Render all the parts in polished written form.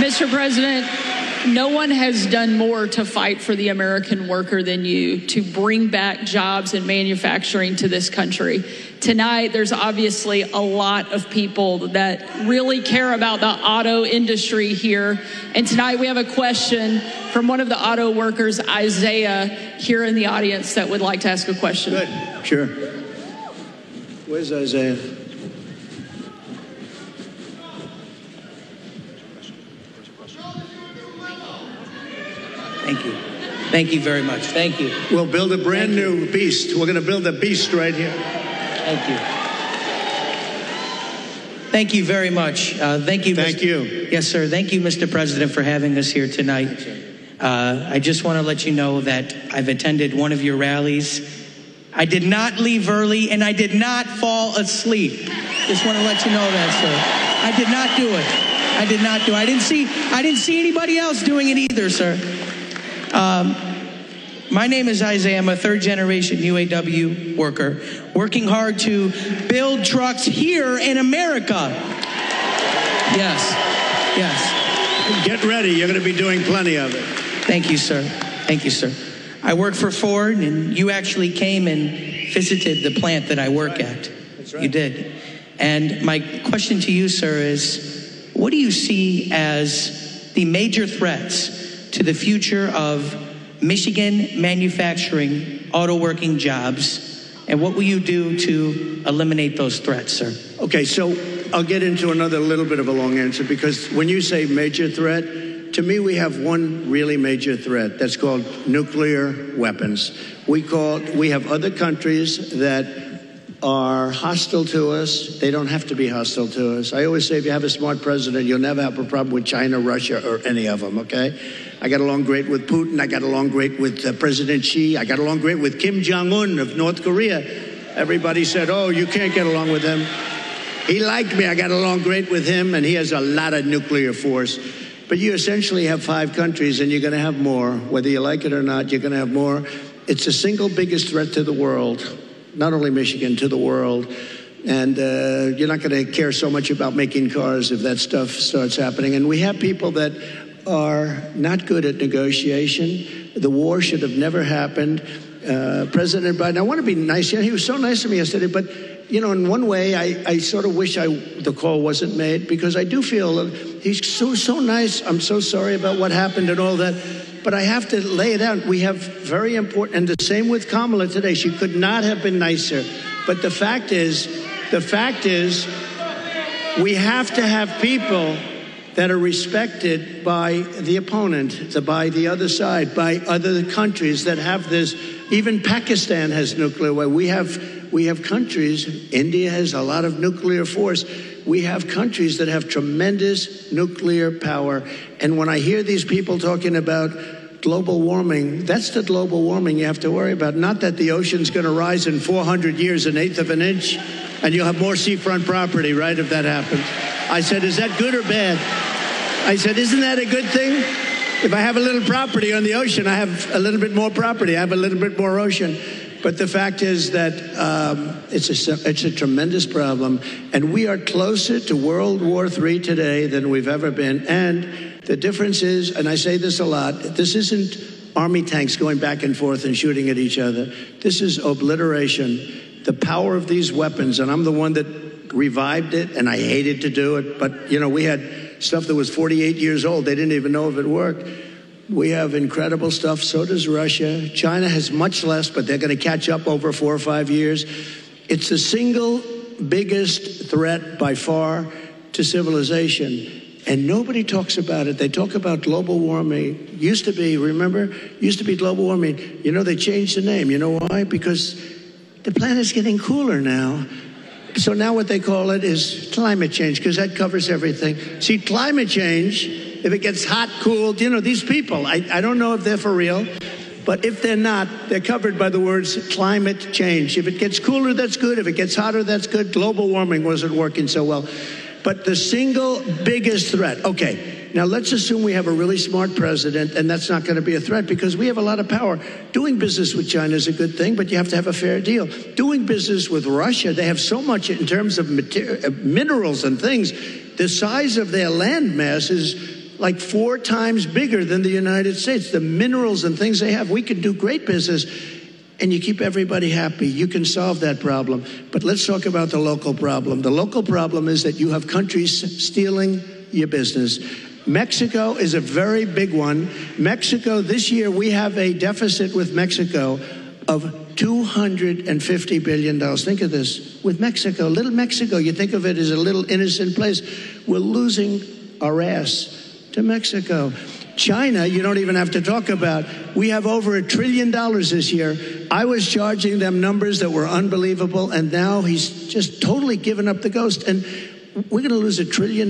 Mr. President, no one has done more to fight for the American worker than you, to bring back jobs and manufacturing to this country. Tonight, there's obviously a lot of people that really care about the auto industry here. And tonight we have a question from one of the auto workers, Isaiah, here in the audience that would like to ask a question. Good. Sure. Where's Isaiah? Thank you. Thank you very much. Thank you. We'll build a brand new beast. We're going to build a beast right here. Thank you. Thank you very much. Thank you. Thank you. Yes, sir. Thank you, Mr. President, for having us here tonight. I just want to let you know that I've attended one of your rallies. I did not leave early, and I did not fall asleep. Just want to let you know that, sir. I did not do it. I did not do it. I didn't see anybody else doing it either, sir. My name is Isaiah. I'm a third-generation UAW worker, working hard to build trucks here in America. Yes, yes. Get ready. You're going to be doing plenty of it. Thank you, sir. Thank you, sir. I work for Ford, and you actually came and visited the plant that I work at. That's right. You did. And my question to you, sir, is what do you see as the major threats to the future of Michigan manufacturing auto working jobs, and what will you do to eliminate those threats, sir? Okay, so I'll get into another little bit of a long answer, because when you say major threat, to me we have one really major threat. That's called nuclear weapons. We have other countries that are hostile to us. They don't have to be hostile to us. I always say if you have a smart president, you'll never have a problem with China, Russia, or any of them, okay? I got along great with Putin. I got along great with President Xi. I got along great with Kim Jong-un of North Korea. Everybody said, oh, you can't get along with him. He liked me. I got along great with him, and he has a lot of nuclear force. But you essentially have 5 countries, and you're going to have more. Whether you like it or not, you're going to have more. It's the single biggest threat to the world, not only Michigan, to the world. And you're not going to care so much about making cars if that stuff starts happening. And we have people that are not good at negotiation. The war should have never happened. President Biden, I want to be nice. He was so nice to me yesterday, but in one way, I sort of wish the call wasn't made, because I do feel he's so nice. I'm so sorry about what happened and all that. But I have to lay it out. We have very important, and the same with Kamala today. She could not have been nicer. But the fact is, we have to have people that are respected by the opponent, by the other side, by other countries that have this. Even Pakistan has nuclear weapons. We have countries. India has a lot of nuclear force. We have countries that have tremendous nuclear power. And when I hear these people talking about global warming, that's the global warming you have to worry about. Not that the ocean's going to rise in 400 years, 1/8 of an inch, and you'll have more seafront property, right, if that happens. I said, is that good or bad? I said, isn't that a good thing? If I have a little property on the ocean, I have a little bit more property. I have a little bit more ocean. But the fact is that it's a tremendous problem. And we are closer to World War III today than we've ever been. And the difference is, and I say this a lot, this isn't army tanks going back and forth and shooting at each other. This is obliteration. The power of these weapons, and I'm the one that revived it, and I hated to do it. But, we had stuff that was 48 years old. They didn't even know if it worked. We have incredible stuff. So does Russia. China has much less, but they're going to catch up over 4 or 5 years. It's the single biggest threat by far to civilization. And nobody talks about it. They talk about global warming. Used to be global warming. They changed the name. You know why? Because the planet's getting cooler now. So now what they call it is climate change, because that covers everything. See, climate change, if it gets hot, cooled, these people, I don't know if they're for real, but if they're not, they're covered by the words climate change. If it gets cooler, that's good. If it gets hotter, that's good. Global warming wasn't working so well. But the single biggest threat, okay, now let's assume we have a really smart president, and that's not going to be a threat because we have a lot of power. Doing business with China is a good thing, but you have to have a fair deal. Doing business with Russia, they have so much in terms of minerals and things. The size of their land mass is like 4 times bigger than the United States. The minerals and things they have, we can do great business, and you keep everybody happy. You can solve that problem. But let's talk about the local problem. The local problem is that you have countries stealing your business. Mexico is a very big one. Mexico, this year, we have a deficit with Mexico of $250 billion. Think of this. With Mexico, little Mexico, you think of it as a little innocent place. We're losing our ass to Mexico. China, you don't even have to talk about. We have over $1 trillion this year. I was charging them numbers that were unbelievable, and now he's just totally given up the ghost. And we're going to lose $1 trillion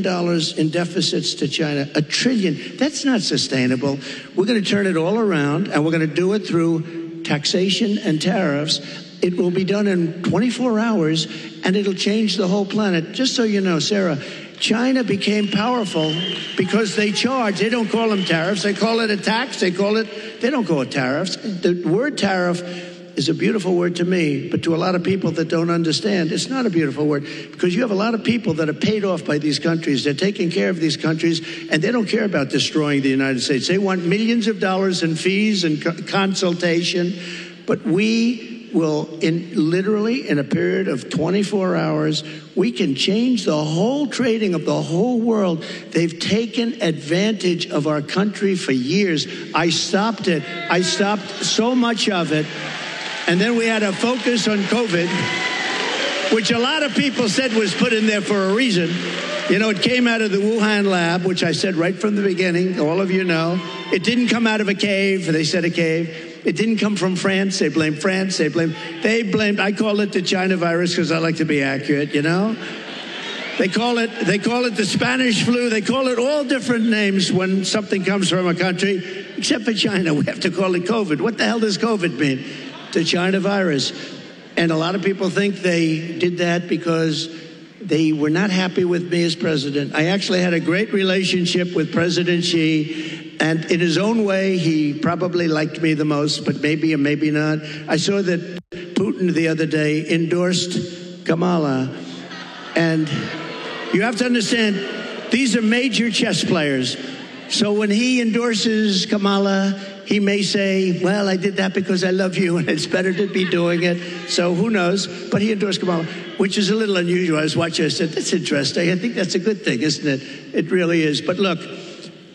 in deficits to China. $1 trillion. That's not sustainable. We're going to turn it all around, and we're going to do it through taxation and tariffs. It will be done in 24 hours, and it'll change the whole planet. Just so you know, Sarah, China became powerful because they charge. They don't call them tariffs. They call it a tax. They don't call it tariffs. The word tariff is a beautiful word to me, but to a lot of people that don't understand, it's not a beautiful word, because you have a lot of people that are paid off by these countries. They're taking care of these countries, and they don't care about destroying the United States. They want millions of dollars in fees and consultation, but we will, literally in a period of 24 hours, we can change the whole trading of the whole world. They've taken advantage of our country for years. I stopped it. I stopped so much of it. And then we had a focus on COVID, which a lot of people said was put in there for a reason. You know, it came out of the Wuhan lab, which I said right from the beginning, all of you know. It didn't come out of a cave. They said a cave. It didn't come from France. They blamed France. They blamed, I call it the China virus because I like to be accurate, you know. They call it the Spanish flu. They call it all different names when something comes from a country, except for China. We have to call it COVID. What the hell does COVID mean? The China virus. And a lot of people think they did that because they were not happy with me as president. I actually had a great relationship with President Xi, and in his own way, he probably liked me the most, but maybe or maybe not. I saw that Putin the other day endorsed Kamala, and you have to understand, these are major chess players. So when he endorses Kamala, he may say, well, I did that because I love you and it's better to be doing it. So who knows? But he endorsed Kamala, which is a little unusual. I was watching, I said, that's interesting. I think that's a good thing, isn't it? It really is. But look,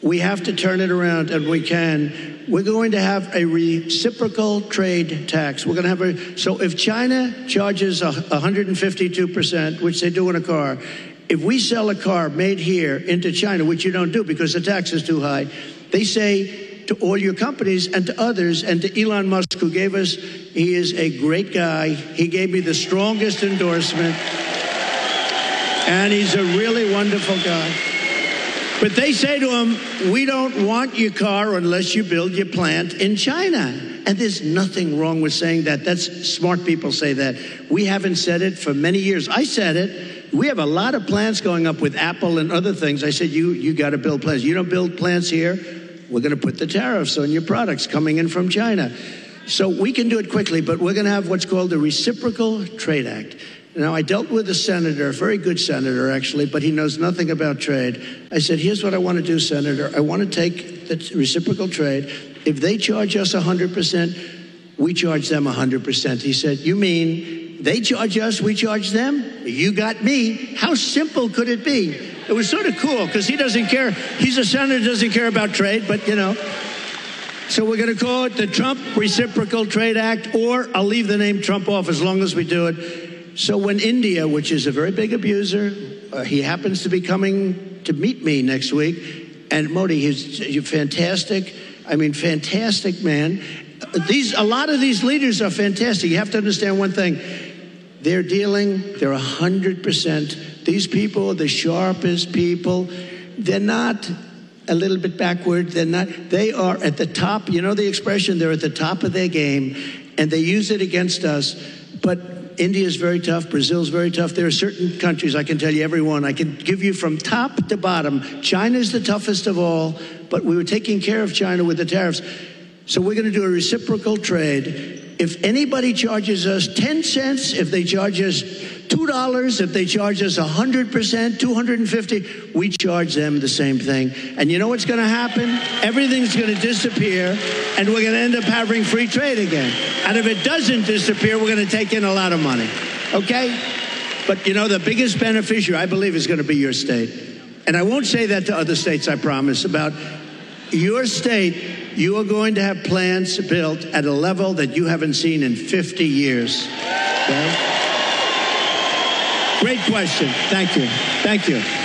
we have to turn it around, and we can. We're going to have a reciprocal trade tax. We're going to have so if China charges 152%, which they do in a car, if we sell a car made here into China, which you don't do because the tax is too high, they say to all your companies and to others, and to Elon Musk, who gave us, he is a great guy. He gave me the strongest endorsement, and he's a really wonderful guy. But they say to him, we don't want your car unless you build your plant in China. And there's nothing wrong with saying that. That's smart people say that. We haven't said it for many years. I said it. We have a lot of plants going up with Apple and other things. I said, you got to build plants. You don't build plants here, we're going to put the tariffs on your products coming in from China. So we can do it quickly, but we're going to have what's called the Reciprocal Trade Act. Now, I dealt with a senator, a very good senator, actually, but he knows nothing about trade. I said, here's what I want to do, Senator. I want to take the reciprocal trade. If they charge us 100%, we charge them 100%. He said, you mean they charge us, we charge them? You got me. How simple could it be? It was sort of cool because he doesn't care. He's a senator, doesn't care about trade, but, you know. So we're going to call it the Trump Reciprocal Trade Act, or I'll leave the name Trump off as long as we do it. So when India, which is a very big abuser, he happens to be coming to meet me next week, and Modi, he's fantastic. I mean, fantastic man. A lot of these leaders are fantastic. You have to understand one thing. They're 100%. These people are the sharpest people. They're not a little bit backward. They are at the top. You know the expression, they're at the top of their game, and they use it against us. But India is very tough. Brazil is very tough. There are certain countries, I can tell you every one. I can give you from top to bottom. China is the toughest of all, but we were taking care of China with the tariffs. So we're going to do a reciprocal trade. If anybody charges us 10 cents, if they charge us $2 if they charge us 100%, $250, we charge them the same thing. And you know what's going to happen? Everything's going to disappear, and we're going to end up having free trade again. And if it doesn't disappear, we're going to take in a lot of money. Okay? But, you know, the biggest beneficiary, I believe, is going to be your state. And I won't say that to other states, I promise. About your state, you are going to have plants built at a level that you haven't seen in 50 years. Okay? Great question. Thank you. Thank you.